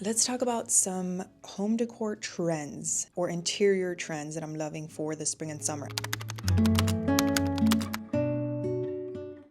Let's talk about some home decor trends or interior trends that I'm loving for the spring and summer.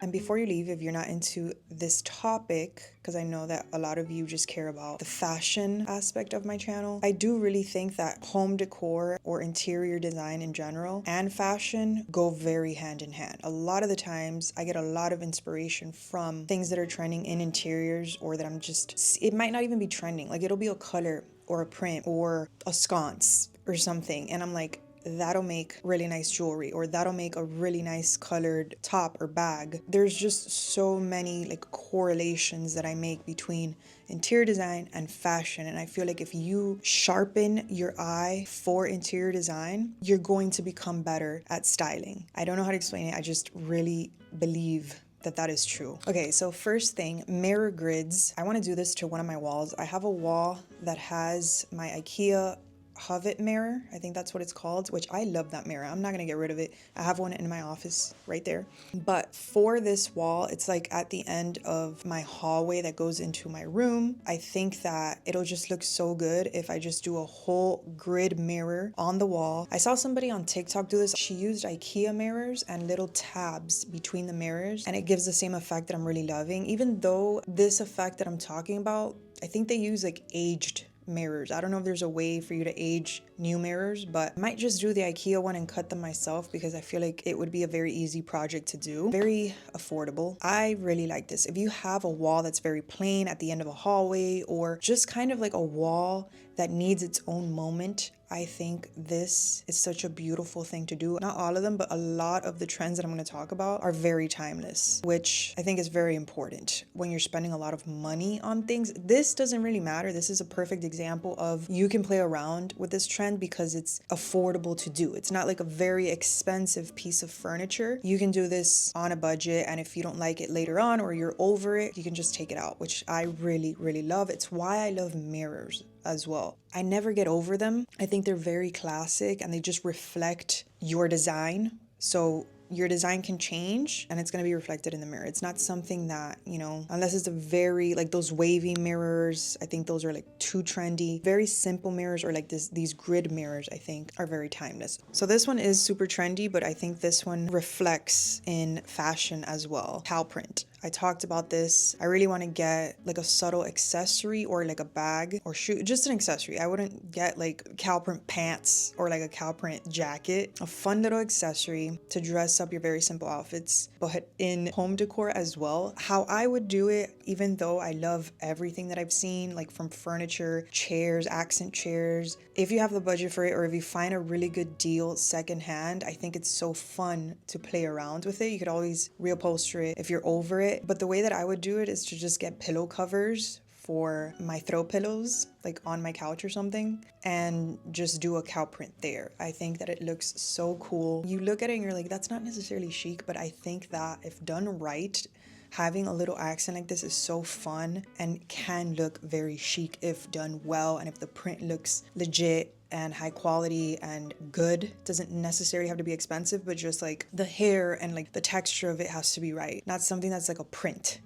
And before you leave, if you're not into this topic, because I know that a lot of you just care about the fashion aspect of my channel, I do really think that home decor or interior design in general and fashion go very hand in hand. A lot of the times I get a lot of inspiration from things that are trending in interiors, or that it might not even be trending. Like, it'll be a color or a print or a sconce or something. And I'm like, that'll make really nice jewelry, or that'll make a really nice colored top or bag. There's just so many like correlations that I make between interior design and fashion, and I feel like if you sharpen your eye for interior design, you're going to become better at styling. I don't know how to explain it. I just really believe that is true. Okay, so first thing, mirror grids. I want to do this to one of my walls. I have a wall that has my IKEA Hovet mirror, I think that's what it's called, which I love that mirror. I'm not gonna get rid of it. I have one in my office right there. But for this wall, it's like at the end of my hallway that goes into my room. I think that it'll just look so good if I just do a whole grid mirror on the wall. I saw somebody on TikTok do this. She used IKEA mirrors and little tabs between the mirrors, and it gives the same effect that I'm really loving. Even though this effect that I'm talking about, I think they use like aged mirrors. I don't know if there's a way for you to age new mirrors, but I might just do the IKEA one and cut them myself, because I feel like it would be a very easy project to do. Very affordable. I really like this. If you have a wall that's very plain at the end of a hallway, or just kind of like a wall that needs its own moment, I think this is such a beautiful thing to do. Not all of them, but a lot of the trends that I'm going to talk about are very timeless, which I think is very important when you're spending a lot of money on things. This doesn't really matter. This is a perfect example of you can play around with this trend because it's affordable to do. It's not like a very expensive piece of furniture. You can do this on a budget, and if you don't like it later on or you're over it, you can just take it out, which I really, really love. It's why I love mirrors as well. I never get over them. I think they're very classic and they just reflect your design. So your design can change and it's going to be reflected in the mirror. It's not something that, unless it's a very, like those wavy mirrors, I think those are like too trendy. Very simple mirrors, or like these grid mirrors, I think are very timeless. So this one is super trendy, but I think this one reflects in fashion as well. Cow print. I talked about this. I really want to get like a subtle accessory, or like a bag or shoe, just an accessory. I wouldn't get like cow print pants or like a cow print jacket. A fun little accessory to dress up your very simple outfits, but in home decor as well. How I would do it, even though I love everything that I've seen, like from furniture, chairs, accent chairs, if you have the budget for it, or if you find a really good deal secondhand, I think it's so fun to play around with it. You could always reupholster it if you're over it. But the way that I would do it is to just get pillow covers for my throw pillows, like on my couch or something, and just do a cow print there. I think that it looks so cool. You look at it and you're like, that's not necessarily chic, but I think that if done right, having a little accent like this is so fun and can look very chic if done well, and if the print looks legit and high quality and good. Doesn't necessarily have to be expensive, but just like the hair and like the texture of it has to be right. Not something that's like a print,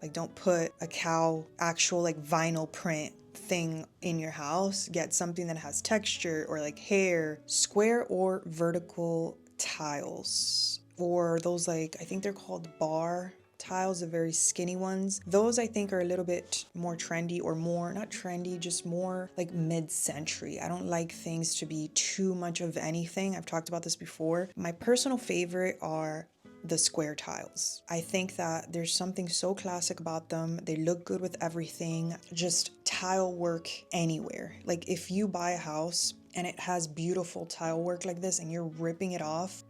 like don't put a cow actual like vinyl print thing in your house. Get something that has texture, or like hair, square or vertical tiles, or those, like, I think they're called bar tiles, the very skinny ones. Those I think are a little bit more trendy, or more, not trendy, just more like mid-century. I don't like things to be too much of anything. I've talked about this before. My personal favorite are the square tiles. I think that there's something so classic about them. They look good with everything. Just tile work anywhere. Like if you buy a house and it has beautiful tile work like this and you're ripping it off,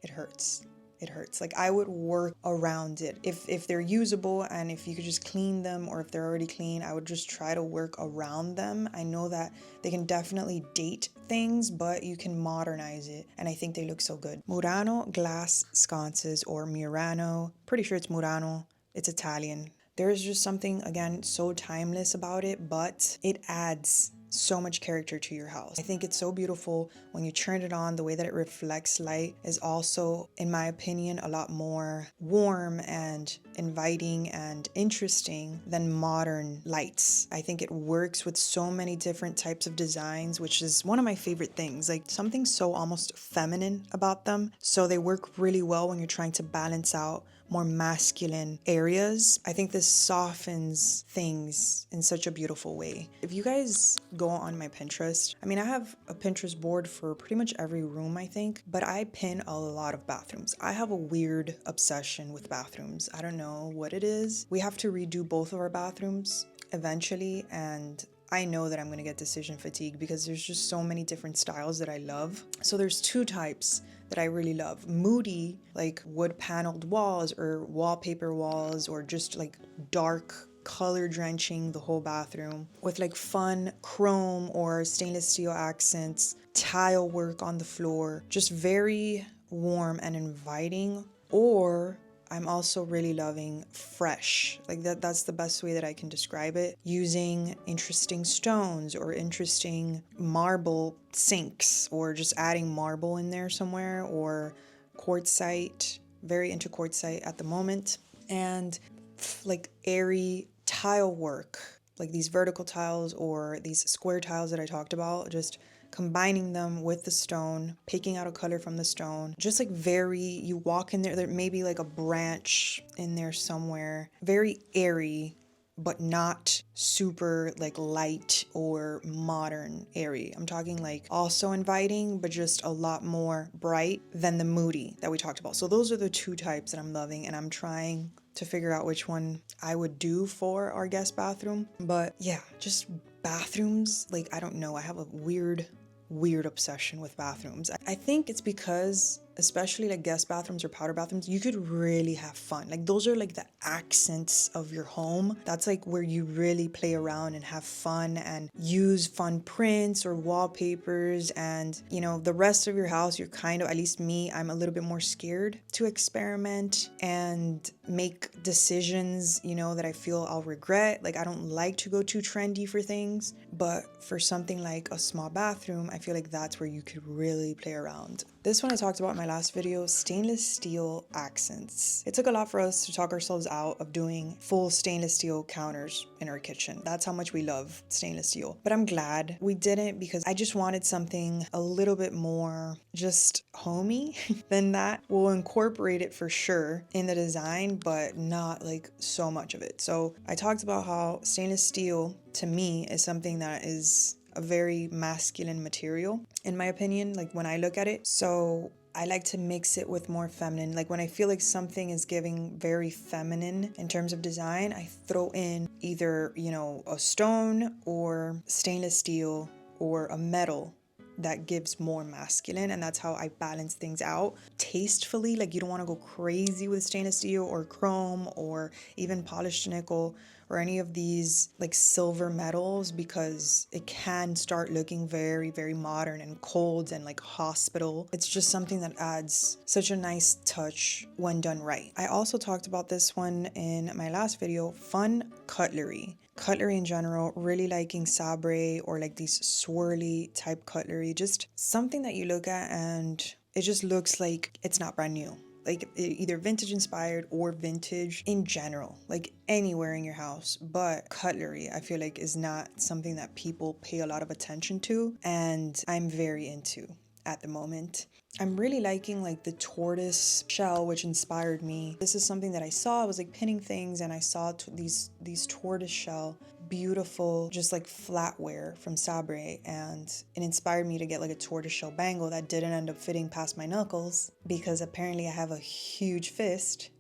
it hurts. It hurts. Like, I would work around it. If they're usable and if you could just clean them, or if they're already clean, I would just try to work around them. I know that they can definitely date things, but you can modernize it, and I think they look so good. Murano glass sconces, or Murano, pretty sure it's Murano. It's Italian. There's just something, again, so timeless about it, but it adds so much character to your house. I think it's so beautiful when you turn it on. The way that it reflects light is also, in my opinion, a lot more warm and inviting and interesting than modern lights. I think it works with so many different types of designs, which is one of my favorite things, like something so almost feminine about them. So they work really well when you're trying to balance out more masculine areas. I think this softens things in such a beautiful way. If you guys go on my Pinterest, I mean, I have a Pinterest board for pretty much every room, I think, but I pin a lot of bathrooms. I have a weird obsession with bathrooms. I don't know what it is. We have to redo both of our bathrooms eventually, and I know that I'm gonna get decision fatigue because there's just so many different styles that I love. So there's two types that I really love. Moody, like wood paneled walls or wallpaper walls, or just like dark color drenching the whole bathroom with like fun chrome or stainless steel accents, tile work on the floor, just very warm and inviting. Or I'm also really loving fresh, like that's the best way that I can describe it, using interesting stones or interesting marble sinks, or just adding marble in there somewhere, or quartzite, very into quartzite at the moment, and like airy tile work, like these vertical tiles or these square tiles that I talked about, just combining them with the stone, picking out a color from the stone, just like very, you walk in there, there may be like a branch in there somewhere, very airy, but not super like light or modern airy. I'm talking like also inviting, but just a lot more bright than the moody that we talked about. So those are the two types that I'm loving, and I'm trying to figure out which one I would do for our guest bathroom. But yeah, just bathrooms, like, I don't know, I have a weird obsession with bathrooms. I think it's because, especially like guest bathrooms or powder bathrooms, you could really have fun. Like those are like the accents of your home. That's like where you really play around and have fun and use fun prints or wallpapers. And you know, the rest of your house, you're kind of, at least me, I'm a little bit more scared to experiment and make decisions, you know, that I feel I'll regret. Like I don't like to go too trendy for things, but for something like a small bathroom, I feel like that's where you could really play around. This one I talked about in my last video, stainless steel accents. It took a lot for us to talk ourselves out of doing full stainless steel counters in our kitchen. That's how much we love stainless steel. But I'm glad we didn't, because I just wanted something a little bit more just homey than that. We'll incorporate it for sure in the design, but not like so much of it. So I talked about how stainless steel to me is something that is a very masculine material, in my opinion, like when I look at it. So I like to mix it with more feminine. Like when I feel like something is giving very feminine in terms of design, I throw in either, you know, a stone or stainless steel or a metal that gives more masculine, and that's how I balance things out tastefully. Like you don't want to go crazy with stainless steel or chrome or even polished nickel or any of these like silver metals, because it can start looking very, very modern and cold and like hospital. It's just something that adds such a nice touch when done right. I also talked about this one in my last video, fun cutlery. Cutlery in general, really liking sabre or like these swirly type cutlery, just something that you look at and it just looks like it's not brand new. Like either vintage inspired or vintage in general, like anywhere in your house. But cutlery, I feel like, is not something that people pay a lot of attention to, and I'm very into at the moment. I'm really liking like the tortoise shell, which inspired me. This is something that I saw. I was like pinning things and I saw these tortoise shell, beautiful, just like flatware from Sabre, and it inspired me to get like a tortoiseshell bangle that didn't end up fitting past my knuckles because apparently I have a huge fist.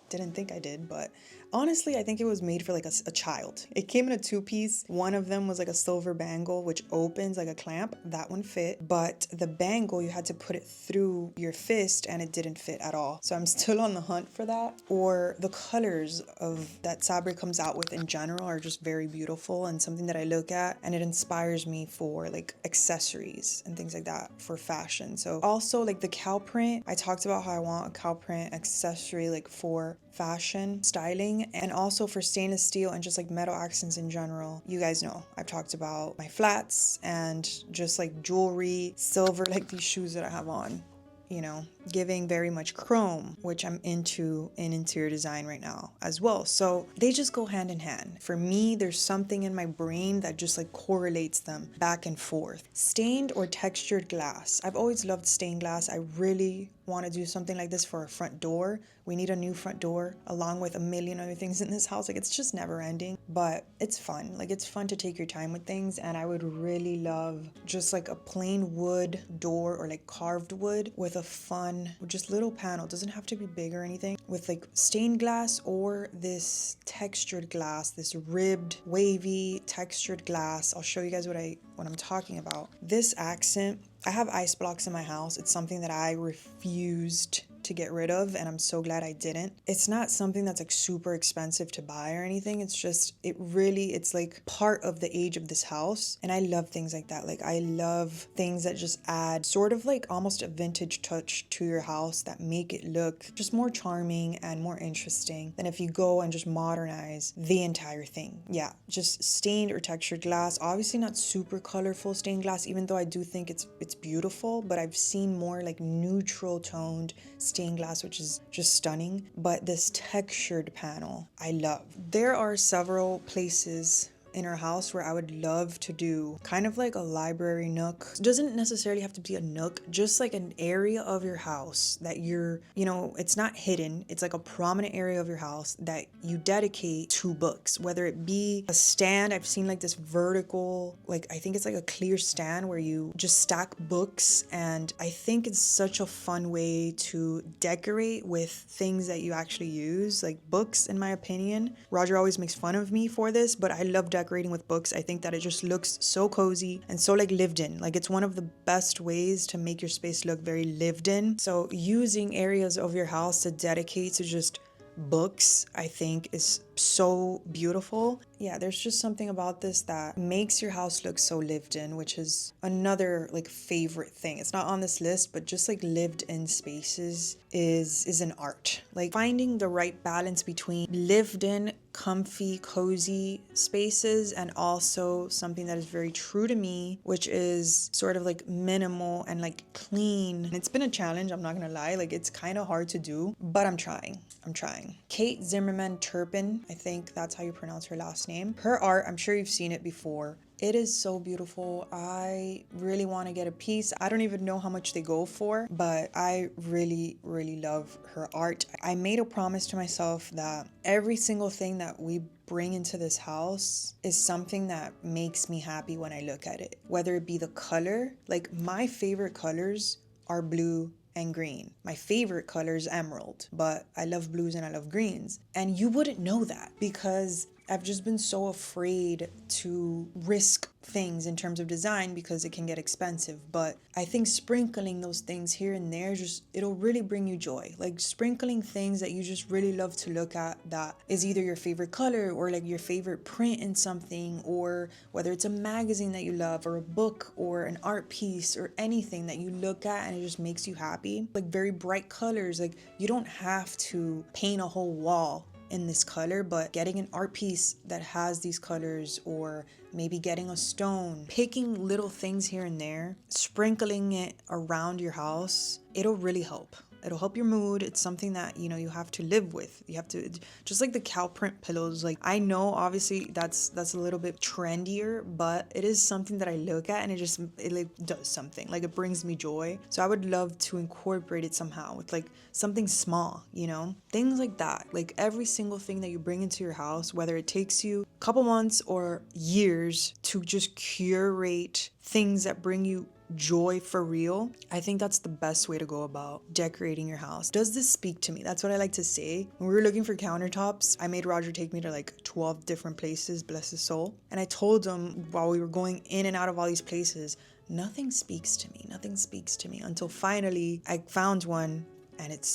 Didn't think I did, but honestly, I think it was made for like a child. It came in a two-piece. One of them was like a silver bangle, which opens like a clamp. That one fit, but the bangle, you had to put it through your fist and it didn't fit at all. So I'm still on the hunt for that. Or the colors of that Sabre comes out with in general are just very beautiful and something that I look at and it inspires me for like accessories and things like that for fashion. So also like the cow print, I talked about how I want a cow print accessory like for fashion styling, and also for stainless steel and just like metal accents in general. You guys know I've talked about my flats and just like jewelry, silver, like these shoes that I have on, you know, giving very much chrome, which I'm into in interior design right now as well. So they just go hand in hand. For me, there's something in my brain that just like correlates them back and forth. Stained or textured glass. I've always loved stained glass. I really want to do something like this for our front door. We need a new front door along with a million other things in this house. Like, it's just never ending, but it's fun. Like, it's fun to take your time with things. And I would really love just like a plain wood door or like carved wood with a fun, just little panel. It doesn't have to be big or anything, with like stained glass or this textured glass, this ribbed, wavy textured glass. I'll show you guys what I'm talking about. This accent, I have ice blocks in my house. It's something that I refused to get rid of, and I'm so glad I didn't. It's not something that's like super expensive to buy or anything. It's just, it's like part of the age of this house, and I love things like that. Like, I love things that just add sort of like almost a vintage touch to your house that make it look just more charming and more interesting than if you go and just modernize the entire thing. Yeah, just stained or textured glass. Obviously not super colorful stained glass, even though I do think it's beautiful, but I've seen more like neutral toned stained glass, which is just stunning. But this textured panel, I love. There are several places in our house where I would love to do kind of like a library nook. It doesn't necessarily have to be a nook, just like an area of your house that it's not hidden. It's like a prominent area of your house that you dedicate to books, whether it be a stand. I've seen like this vertical, like I think it's like a clear stand where you just stack books, and I think it's such a fun way to decorate with things that you actually use, like books, in my opinion. Roger always makes fun of me for this, but I love decorating with books. I think that it just looks so cozy and so like lived in. Like, it's one of the best ways to make your space look very lived in. So using areas of your house to dedicate to just books, I think, is so beautiful. Yeah, there's just something about this that makes your house look so lived in, which is another like favorite thing. It's not on this list, but just like lived in spaces is an art. Like, finding the right balance between lived in, comfy, cozy spaces and also something that is very true to me, which is sort of like minimal and like clean. And it's been a challenge, I'm not gonna lie. Like, it's kind of hard to do, but I'm trying. Kate Zimmerman Turpin, I think that's how you pronounce her last name. Her art, I'm sure you've seen it before. It is so beautiful. I really want to get a piece. I don't even know how much they go for, but I really, really love her art. I made a promise to myself that every single thing that we bring into this house is something that makes me happy when I look at it. Whether it be the color, like my favorite colors are blue and green. My favorite color is emerald, but I love blues and I love greens. And you wouldn't know that because I've just been so afraid to risk things in terms of design because it can get expensive. But I think sprinkling those things here and there, it'll really bring you joy. Like, sprinkling things that you just really love to look at, that is either your favorite color or like your favorite print in something, or whether it's a magazine that you love or a book or an art piece or anything that you look at and it just makes you happy. Like, very bright colors. Like, you don't have to paint a whole wall in this color, but getting an art piece that has these colors, or maybe getting a stone, picking little things here and there, sprinkling it around your house, it'll really help. It'll help your mood. It's something that, you have to live with. You have to, just like the cow print pillows. Like, I know obviously that's a little bit trendier, but it is something that I look at and it like does something. Like, it brings me joy. So I would love to incorporate it somehow with like something small, things like that. Like, every single thing that you bring into your house, whether it takes you a couple months or years to just curate things that bring you joy for real, I think that's the best way to go about decorating your house. Does this speak to me? That's what I like to say. When we were looking for countertops, I made Roger take me to like 12 different places, bless his soul. And I told him while we were going in and out of all these places, nothing speaks to me until finally I found one and it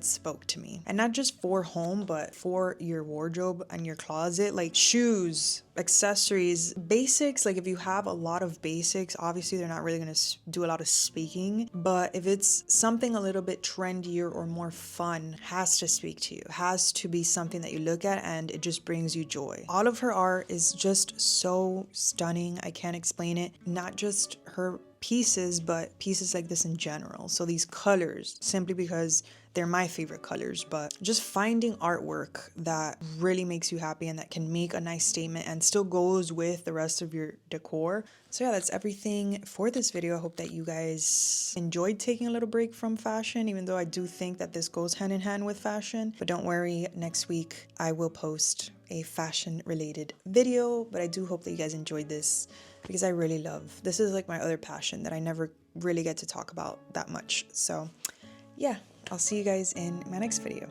spoke to me. And not just for home, but for your wardrobe and your closet, like shoes, accessories, basics. Like if you have a lot of basics, obviously they're not really gonna do a lot of speaking, but if it's something a little bit trendier or more fun, has to speak to you, has to be something that you look at and it just brings you joy. All of her art is just so stunning. I can't explain it. Not just her pieces, but pieces like this in general. So these colors, simply because they're my favorite colors, but just finding artwork that really makes you happy and that can make a nice statement and still goes with the rest of your decor. So yeah, that's everything for this video. I hope that you guys enjoyed taking a little break from fashion, even though I do think that this goes hand in hand with fashion. But don't worry, next week I will post a fashion related video. But I do hope that you guys enjoyed this, because I really love, this is like my other passion that I never really get to talk about that much. So yeah, I'll see you guys in my next video.